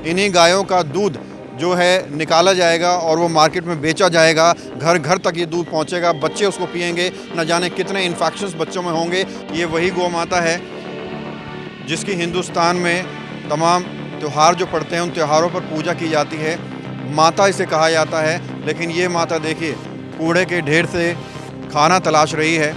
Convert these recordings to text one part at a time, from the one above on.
इन्हीं गायों का दूध जो है निकाला जाएगा और वो मार्केट में बेचा जाएगा। घर घर तक ये दूध पहुंचेगा, बच्चे उसको पिएंगे, न जाने कितने इन्फेक्शंस बच्चों में होंगे। ये वही गौ माता है जिसकी हिंदुस्तान में तमाम त्यौहार जो पड़ते हैं उन त्योहारों पर पूजा की जाती है। माता इसे कहा जाता है, लेकिन ये माता देखिए कूड़े के ढेर से खाना तलाश रही है।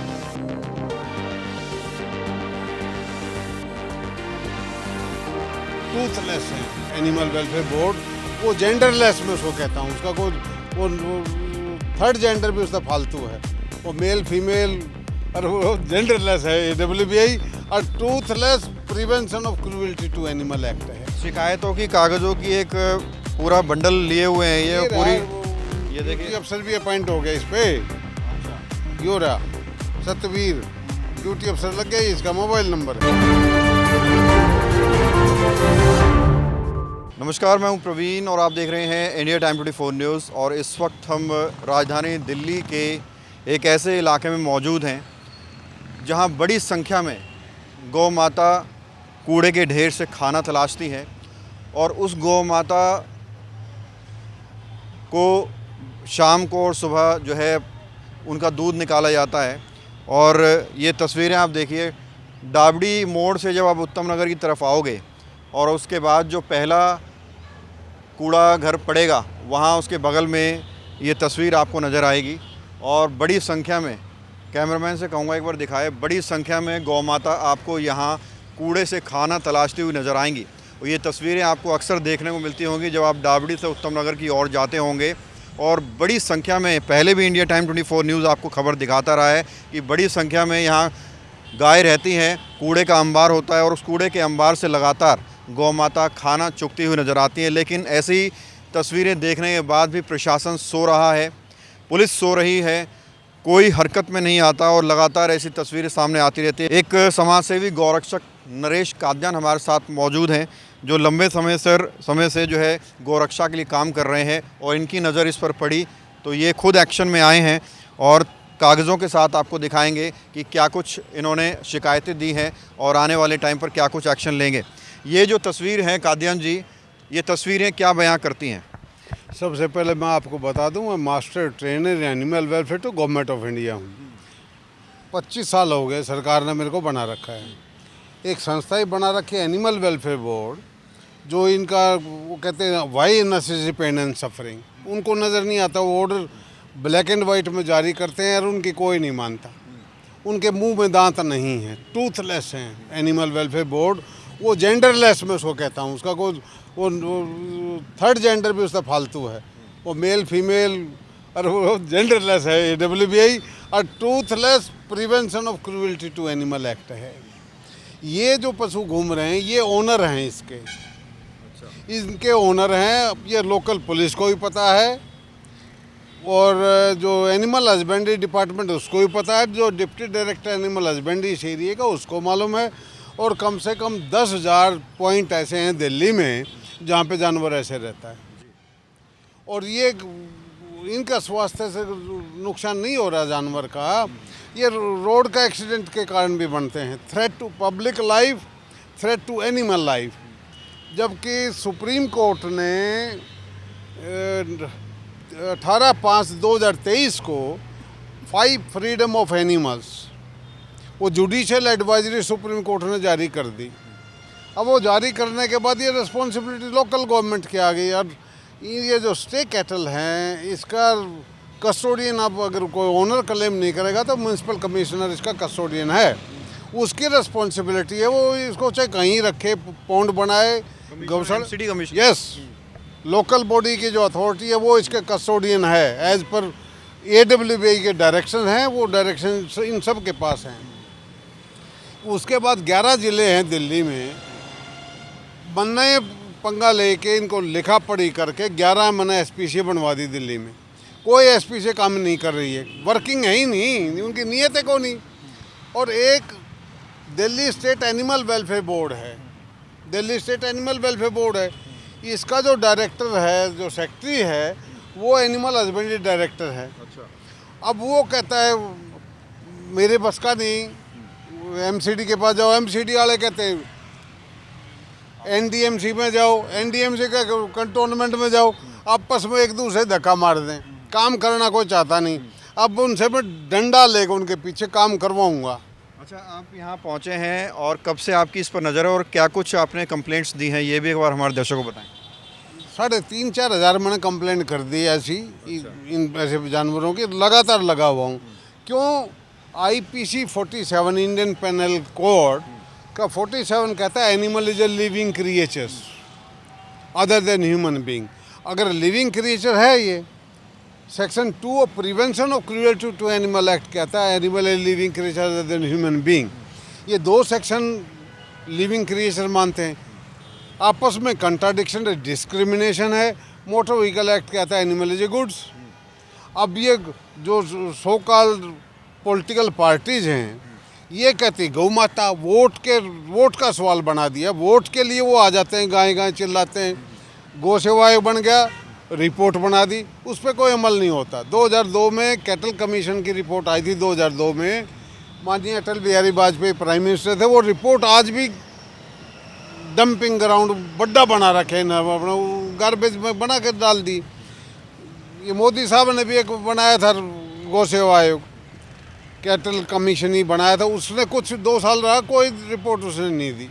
टूथलेस है एनिमल वेलफेयर बोर्ड, वो जेंडरलेस मैं उसको कहता हूँ। उसका कोई वो थर्ड जेंडर भी उसका फालतू है, वो मेल फीमेल और वो जेंडरलेस है। AWBI और toothless prevention of cruelty to animal act है। शिकायतों की कागज़ों की एक पूरा बंडल लिए हुए हैं ये पूरी। ये देखिए अफसर भी अपॉइंट हो गया इस पे। यो रहा सतवीर ड्यूटी अफसर लग गया, इसका मोबाइल नंबर है। नमस्कार, मैं हूं प्रवीण और आप देख रहे हैं इंडिया टाइम 24 न्यूज़। और इस वक्त हम राजधानी दिल्ली के एक ऐसे इलाके में मौजूद हैं जहां बड़ी संख्या में गौ माता कूड़े के ढेर से खाना तलाशती है और उस गौ माता को शाम को और सुबह जो है उनका दूध निकाला जाता है। और ये तस्वीरें आप देखिए, डाबड़ी मोड़ से जब आप उत्तम नगर की तरफ आओगे और उसके बाद जो पहला कूड़ा घर पड़ेगा वहाँ उसके बगल में ये तस्वीर आपको नज़र आएगी। और बड़ी संख्या में, कैमरामैन से कहूँगा एक बार दिखाए, बड़ी संख्या में गौ माता आपको यहाँ कूड़े से खाना तलाशती हुई नज़र आएंगी। और ये तस्वीरें आपको अक्सर देखने को मिलती होंगी जब आप डाबड़ी से उत्तम नगर की ओर जाते होंगे। और बड़ी संख्या में, पहले भी इंडिया टाइम 24 न्यूज़ आपको खबर दिखाता रहा है कि बड़ी संख्या में यहाँ गाय रहती हैं, कूड़े का अंबार होता है और उस कूड़े के अंबार से लगातार गौ माता खाना चुगती हुई नज़र आती है। लेकिन ऐसी तस्वीरें देखने के बाद भी प्रशासन सो रहा है, पुलिस सो रही है, कोई हरकत में नहीं आता और लगातार ऐसी तस्वीरें सामने आती रहती है। एक समाजसेवी गौरक्षक नरेश काद्यान हमारे साथ मौजूद हैं जो लंबे समय से जो है गौरक्षा के लिए काम कर रहे हैं और इनकी नज़र इस पर पड़ी तो ये खुद एक्शन में आए हैं और कागज़ों के साथ आपको दिखाएंगे कि क्या कुछ इन्होंने शिकायतें दी हैं और आने वाले टाइम पर क्या कुछ एक्शन लेंगे। ये जो तस्वीर है काद्यान जी, ये तस्वीरें क्या बयां करती हैं? सबसे पहले मैं आपको बता दूं, मैं master trainer animal welfare to government of India हूं। 25 साल हो गए सरकार ने मेरे को बना रखा है। एक संस्था ही बना रखी है एनिमल वेलफेयर बोर्ड, जो इनका वो कहते हैं why necessary pain and suffering, उनको नज़र नहीं आता। वो ऑर्डर ब्लैक एंड वाइट में जारी करते हैं और उनकी कोई नहीं मानता। उनके मुंह में दांत नहीं है, टूथलेस हैं एनिमल वेलफेयर बोर्ड। वो जेंडरलेस मैं उसको कहता हूँ। उसका कोई वो थर्ड जेंडर भी उसका फालतू है, वो मेल फीमेल और वो जेंडरलेस है। AWBI और toothless prevention of cruelty to animal act है। ये जो पशु घूम रहे हैं ये ओनर हैं इसके। इनके ओनर हैं, ये लोकल पुलिस को भी पता है और जो एनिमल हस्बेंड्री डिपार्टमेंट उसको भी पता है, जो डिप्टी डायरेक्टर एनिमल हस्बेंड्री इस एरिए का उसको मालूम है। और कम से कम 10,000 पॉइंट ऐसे हैं दिल्ली में जहाँ पे जानवर ऐसे रहता है। और ये इनका स्वास्थ्य से नुकसान नहीं हो रहा जानवर का, ये रोड का एक्सीडेंट के कारण भी बनते हैं। Threat to public life, threat to animal life. जबकि सुप्रीम कोर्ट ने 18/5/2023 को 5 फ्रीडम ऑफ एनिमल्स, वो जुडिशियल एडवाइजरी सुप्रीम कोर्ट ने जारी कर दी। अब वो जारी करने के बाद ये रिस्पॉन्सिबिलिटी लोकल गवर्नमेंट की आ गई। और ये जो स्टे कैटल हैं इसका कस्टोडियन, अब अगर कोई ओनर क्लेम नहीं करेगा तो म्यूनसिपल कमिश्नर इसका कस्टोडियन है, उसकी रिस्पॉन्सिबिलिटी है। वो इसको चाहे कहीं रखे, पौंड बनाए, गौशाला, city commission, yes, local body की जो अथॉरिटी है वो इसके कस्टोडियन है। एज पर AWBI के डायरेक्शन हैं, वो डायरेक्शन इन सब के पास हैं। उसके बाद 11 ज़िले हैं दिल्ली में, बनने पंगा लेके इनको लिखा पढ़ी करके 11 मैंने SPC बनवा दी दिल्ली में। कोई SPC काम नहीं कर रही है, वर्किंग है ही नहीं, उनकी नीयत है को नहीं। और एक Delhi State Animal Welfare Board है, Delhi State Animal Welfare Board है, इसका जो डायरेक्टर है, जो सेक्रेटरी है, वो एनिमल हस्बेंड्री डायरेक्टर है। अच्छा। अब वो कहता है मेरे बस का नहीं, MCD के पास जाओ, MCD वाले कहते हैं एनडीएमसी में जाओ, एनडीएमसी के कंटोनमेंट में जाओ, आपस में एक दूसरे धक्का मार दें। काम करना कोई चाहता नहीं। अब उनसे मैं डंडा लेकर उनके पीछे काम करवाऊंगा। अच्छा, आप यहाँ पहुँचे हैं और कब से आपकी इस पर नज़र है और क्या कुछ आपने कंप्लेंट्स दी हैं, ये भी एक बार हमारे दर्शकों को बताएं। 3,500-4 हज़ार मैंने कंप्लेंट कर दी ऐसी इन ऐसे जानवरों की, लगातार लगा हुआ हूँ। क्यों? आईपीसी 47 इंडियन पेनल कोड का 47 कहता है animal is a living creatures other than human being. अगर लिविंग क्रिएचर है ये, section 2 of prevention of cruelty to animal act कहता है animal is living creature other than human being. ये 2 section living creature मानते हैं। आपस में कंट्राडिक्शन है, डिस्क्रिमिनेशन है। मोटर व्हीकल एक्ट कहता है एनिमल इज ए गुड्स। अब ये जो सो कॉल्ड पॉलिटिकल पार्टीज हैं, ये कहती गौ माता, वोट का सवाल बना दिया। वोट के लिए वो आ जाते हैं, गाय गाय चिल्लाते हैं। गौ सेवा आयोग बन गया, रिपोर्ट बना दी, उस पर कोई अमल नहीं होता। 2002 में कैटल कमीशन की रिपोर्ट आई थी। 2002 में माननीय अटल बिहारी वाजपेयी प्राइम मिनिस्टर थे। वो रिपोर्ट आज भी डंपिंग ग्राउंड बड्डा बना रखे ना, अपना गार्बेज में बना कर डाल दी। ये मोदी साहब ने भी एक बनाया था गौ सेवा आयोग, कैटल कमीशन ही बनाया था। उसने कुछ 2 साल रहा, कोई रिपोर्ट उसने नहीं दी।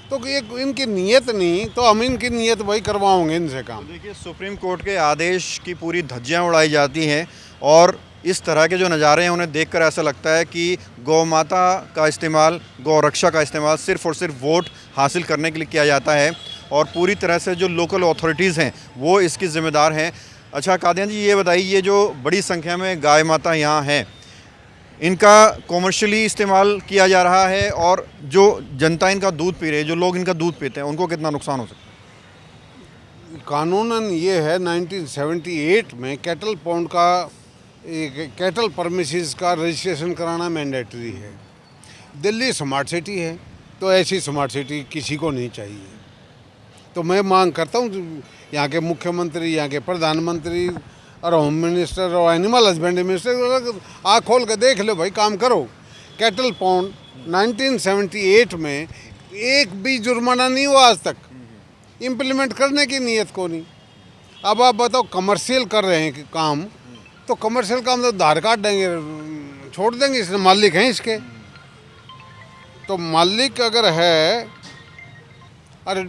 तो ये इनकी नीयत नहीं, तो हम इनकी नीयत वही करवाओगे इनसे काम। देखिए, सुप्रीम कोर्ट के आदेश की पूरी धज्जियां उड़ाई जाती हैं और इस तरह के जो नज़ारे हैं उन्हें देखकर ऐसा लगता है कि गौ माता का इस्तेमाल, गौ रक्षा का इस्तेमाल सिर्फ़ और सिर्फ वोट हासिल करने के लिए किया जाता है और पूरी तरह से जो लोकल अथॉरिटीज़ हैं वो इसकी ज़िम्मेदार हैं। अच्छा कादियान जी, ये बताइए, ये जो बड़ी संख्या में गाय माता यहाँ हैं, इनका कॉमर्शियली इस्तेमाल किया जा रहा है और जो जनता इनका दूध पी रही है, जो लोग इनका दूध पीते हैं, उनको कितना नुकसान हो सकता है? कानूनन ये है 1978 में कैटल पॉन्ड का, कैटल परमिसेस का रजिस्ट्रेशन कराना मैंडेटरी है। दिल्ली स्मार्ट सिटी है, तो ऐसी स्मार्ट सिटी किसी को नहीं चाहिए। तो मैं मांग करता हूँ यहाँ के मुख्यमंत्री, यहाँ के प्रधानमंत्री और होम मिनिस्टर और एनिमल हस्बेंड्री मिनिस्टर, आँख खोल के देख लो भाई, काम करो। कैटल पॉन्ड 1978 में एक भी जुर्माना नहीं हुआ आज तक, इम्प्लीमेंट करने की नीयत को नहीं। अब आप बताओ, कमर्शियल कर रहे हैं काम, तो कमर्शियल काम तो धार काट देंगे, छोड़ देंगे। इसने मालिक हैं इसके, तो मालिक अगर है, अरे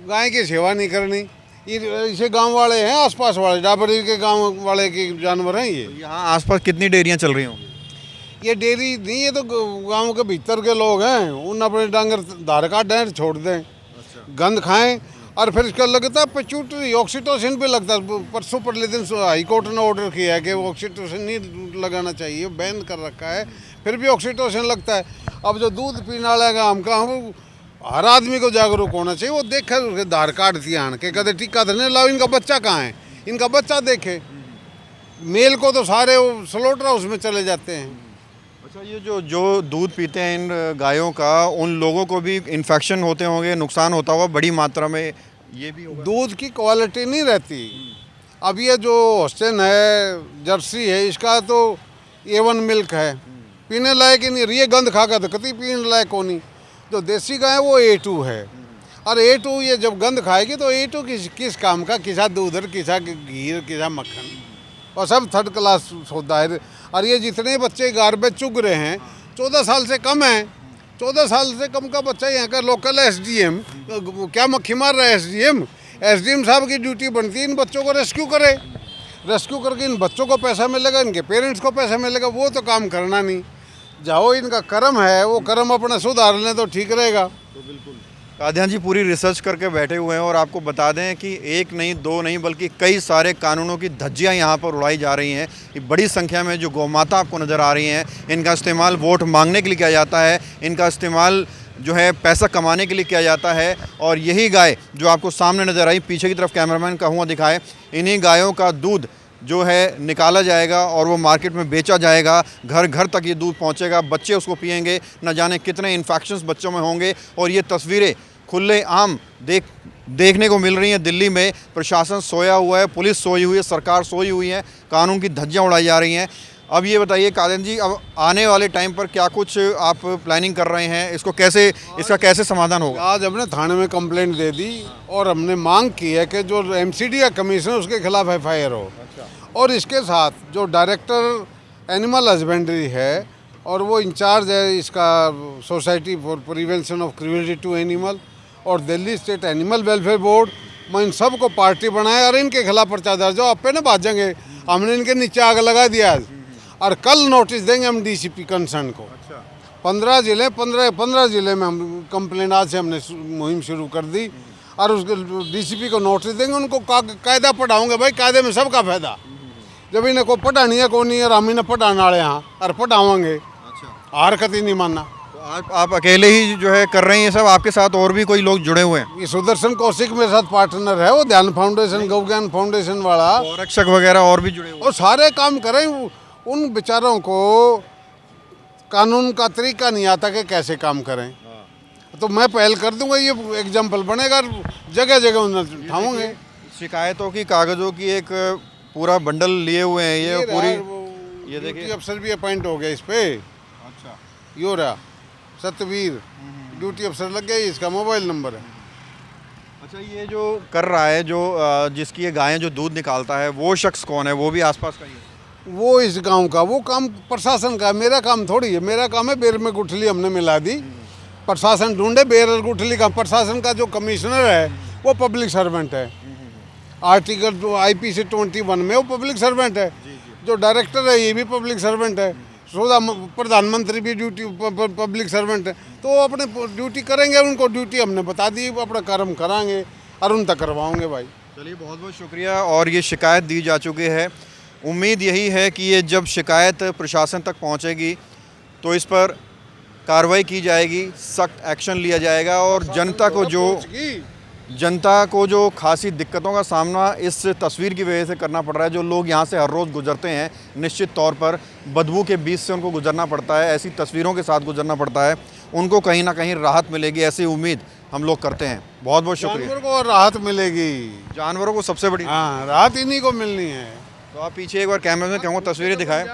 गाय की सेवा नहीं करनी, इसे गांव वाले हैं, आसपास वाले डाबरी के गांव वाले के जानवर हैं ये। यहाँ आसपास कितनी डेयरियाँ चल रही होंगी? ये डेयरी नहीं, ये तो गांव के भीतर के लोग हैं, उन अपने डांगर धार काट दें, छोड़ दें, गंद खाएं। और फिर इसका लगता है पेट्यूटरी, ऑक्सीटोसिन भी लगता है। परसों पिछले दिन हाई कोर्ट ने ऑर्डर किया है कि ऑक्सीटोसिन नहीं लगाना चाहिए, बैन कर रखा है, फिर भी ऑक्सीटोसिन लगता है। अब जो दूध पीने वाला है गाँव का, हम हर आदमी को जागरूक होना चाहिए। वो देखे उसके धार काट दिया आन के, कहते टीका धरने लाओ, इनका बच्चा कहाँ है, इनका बच्चा देखे। मेल को तो सारे स्लॉटर हाउस में चले जाते हैं। अच्छा, ये जो दूध पीते हैं इन गायों का, उन लोगों को भी इन्फेक्शन होते होंगे, नुकसान होता होगा बड़ी मात्रा में, ये भी होगा? दूध की क्वालिटी नहीं रहती। अब ये जो हॉस्टन है, जर्सी है, इसका तो A1 मिल्क है, पीने लायक ही नहीं। ये गंद खा कर तो कभी पीने लायक को नहीं। जो देसी गाय है वो A2 है, और A2 ये जब गंद खाएगी तो A2 किस काम का, किसा दूध और किसा घी, किसा मक्खन, और सब 3rd क्लास सौदा है। और ये जितने बच्चे गार्बेज चुग रहे हैं 14 साल से कम हैं, 14 साल से कम का बच्चा यहाँ का लोकल SDM क्या मक्खी मार रहा है। SDM साहब की ड्यूटी बनती है इन बच्चों को रेस्क्यू करे, रेस्क्यू करके इन बच्चों को पैसा मिलेगा, इनके पेरेंट्स को पैसा मिलेगा। वो तो काम करना नहीं। जाओ, इनका कर्म है, वो कर्म अपना सुधार लें तो ठीक रहेगा। तो बिल्कुल कादियान जी पूरी रिसर्च करके बैठे हुए हैं और आपको बता दें कि एक नहीं, दो नहीं, बल्कि कई सारे कानूनों की धज्जियां यहाँ पर उड़ाई जा रही हैं। ये बड़ी संख्या में जो गौमाता आपको नज़र आ रही हैं, इनका इस्तेमाल वोट मांगने के लिए किया जाता है, इनका इस्तेमाल जो है पैसा कमाने के लिए किया जाता है। और यही गाय जो आपको सामने नज़र आई, पीछे की तरफ कैमरामैन कहूँगा दिखाए, इन्हीं गायों का दूध जो है निकाला जाएगा और वो मार्केट में बेचा जाएगा। घर घर तक ये दूध पहुंचेगा, बच्चे उसको पिएंगे, न जाने कितने इन्फेक्शंस बच्चों में होंगे। और ये तस्वीरें खुले आम देखने को मिल रही हैं। दिल्ली में प्रशासन सोया हुआ है, पुलिस सोई हुई है, सरकार सोई हुई है, कानून की धज्जियां उड़ाई जा रही हैं। अब ये बताइए कादन जी, अब आने वाले टाइम पर क्या कुछ आप प्लानिंग कर रहे हैं, इसका कैसे समाधान होगा? आज हमने थाने में कंप्लेंट दे दी और हमने मांग की है कि जो एमसीडी का कमिश्नर उसके खिलाफ एफआईआर हो। और इसके साथ जो डायरेक्टर एनिमल हस्बेंड्री है और वो इंचार्ज है इसका Society for Prevention of cruelty to Animal और Delhi State Animal Welfare Board, मैं इन सब को पार्टी बनाया और इनके खिलाफ पर्चा दर्ज हो। आप पे ना भाजेंगे, हमने इनके नीचे आग लगा दिया आज और कल नोटिस देंगे हम डीसीपी कंसर्न को। 15 जिले में हम कंप्लेंट आज से हमने मुहिम शुरू कर दी और उसके डीसीपी को नोटिस देंगे, उनको कायदा पढ़ाऊंगे। भाई कायदे में सबका फायदा, जब इन्हें को पढ़ानी है को नहीं है, हम इन्हें पढ़ाने वाले यहाँ और पढ़ावांगे। हरकत ही नहीं मानना। तो आप अकेले ही जो है कर रहे हैं ये सब, आपके साथ और भी कोई लोग जुड़े हुए हैं? ये सुदर्शन कौशिक मेरे साथ पार्टनर है, वो ध्यान फाउंडेशन गौ ज्ञान फाउंडेशन वाला, संरक्षक वगैरह और भी जुड़े हुए हैं? और सारे काम करें। उन बेचारों को कानून का तरीका नहीं आता कि कैसे काम करें, तो मैं पहल कर दूंगा, ये एग्जाम्पल बनेगा, जगह जगह उन्हें उठाऊंगे। शिकायतों की कागजों की एक पूरा बंडल लिए हुए हैं ये पूरी, ये ड्यूटी देखिए अफसर भी अपॉइंट हो गया इस पे। अच्छा, यो रहा सतवीर ड्यूटी अफसर लग गया, इसका मोबाइल नंबर है। अच्छा, ये जो कर रहा है, जो जिसकी ये गायें जो दूध निकालता है, वो शख्स कौन है? वो भी आसपास का ही है? वो इस गांव का, वो काम प्रशासन का, मेरा काम थोड़ी है। मेरा काम है बेर में गुठली हमने मिला दी, प्रशासन ढूंढे बेर और गुठली का। प्रशासन का जो कमिश्नर है वो पब्लिक सर्वेंट है, आर्टिकल IPC 21 में वो पब्लिक सर्वेंट है। जो डायरेक्टर है ये भी पब्लिक सर्वेंट है, प्रधानमंत्री भी ड्यूटी पब्लिक सर्वेंट है। तो वो अपने ड्यूटी करेंगे, उनको ड्यूटी हमने बता दी, वो अपना कर्म कराएंगे और उन तक करवाओगे। भाई चलिए, बहुत बहुत शुक्रिया। और ये शिकायत दी जा चुकी है, उम्मीद यही है कि ये जब शिकायत प्रशासन तक पहुंचेगी तो इस पर कार्रवाई की जाएगी, सख्त एक्शन लिया जाएगा और जनता को जो खासी दिक्कतों का सामना इस तस्वीर की वजह से करना पड़ रहा है, जो लोग यहाँ से हर रोज़ गुजरते हैं, निश्चित तौर पर बदबू के बीच से उनको गुजरना पड़ता है, ऐसी तस्वीरों के साथ गुजरना पड़ता है, उनको कहीं ना कहीं राहत मिलेगी, ऐसी उम्मीद हम लोग करते हैं। बहुत बहुत शुक्रिया। जानवरों को राहत मिलेगी, जानवरों को सबसे बड़ी राहत इन्हीं को मिलनी है। तो आप पीछे एक बार कैमरे में कहूँगा तस्वीरें दिखाएं।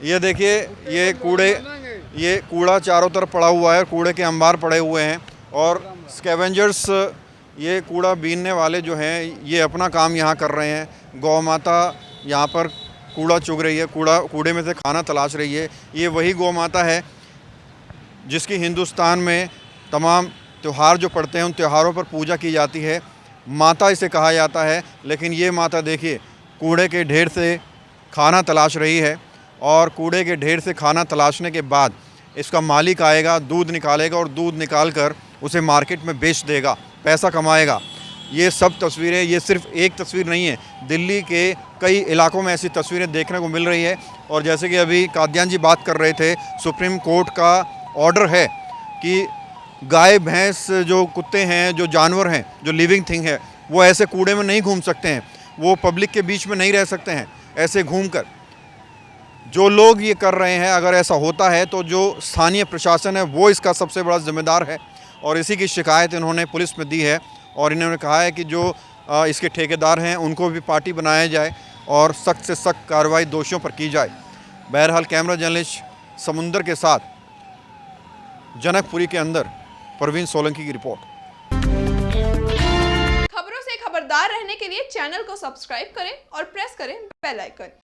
ये देखिए, ये कूड़ा चारों तरफ पड़ा हुआ है, कूड़े के अंबार पड़े हुए हैं और स्कैवेंजर्स, ये कूड़ा बीनने वाले जो हैं, ये अपना काम यहाँ कर रहे हैं। गौ माता यहाँ पर कूड़ा चुग रही है, कूड़े में से खाना तलाश रही है। ये वही गौ माता है जिसकी हिंदुस्तान में तमाम त्यौहार जो पड़ते हैं, उन त्योहारों पर पूजा की जाती है, माता इसे कहा जाता है। लेकिन ये माता देखिए, कूड़े के ढेर से खाना तलाश रही है और कूड़े के ढेर से खाना तलाशने के बाद इसका मालिक आएगा, दूध निकालेगा और दूध निकाल कर उसे मार्केट में बेच देगा, पैसा कमाएगा। ये सब तस्वीरें, ये सिर्फ एक तस्वीर नहीं है, दिल्ली के कई इलाकों में ऐसी तस्वीरें देखने को मिल रही है। और जैसे कि अभी कादियान जी बात कर रहे थे, सुप्रीम कोर्ट का ऑर्डर है कि गाय भैंस, जो कुत्ते हैं, जो जानवर हैं, जो लिविंग थिंग है, वो ऐसे कूड़े में नहीं घूम सकते हैं, वो पब्लिक के बीच में नहीं रह सकते हैं ऐसे घूमकर। जो लोग ये कर रहे हैं, अगर ऐसा होता है तो जो स्थानीय प्रशासन है वो इसका सबसे बड़ा जिम्मेदार है। और इसी की शिकायत इन्होंने पुलिस में दी है और इन्होंने कहा है कि जो इसके ठेकेदार हैं उनको भी पार्टी बनाया जाए और सख्त से सख्त कार्रवाई दोषियों पर की जाए। बहरहाल, कैमरा जर्नलिस्ट समुंदर के साथ जनकपुरी के अंदर परवीन सोलंकी की रिपोर्ट। खबरों से खबरदार रहने के लिए चैनल को सब्सक्राइब करें और प्रेस करें बेल आइकन।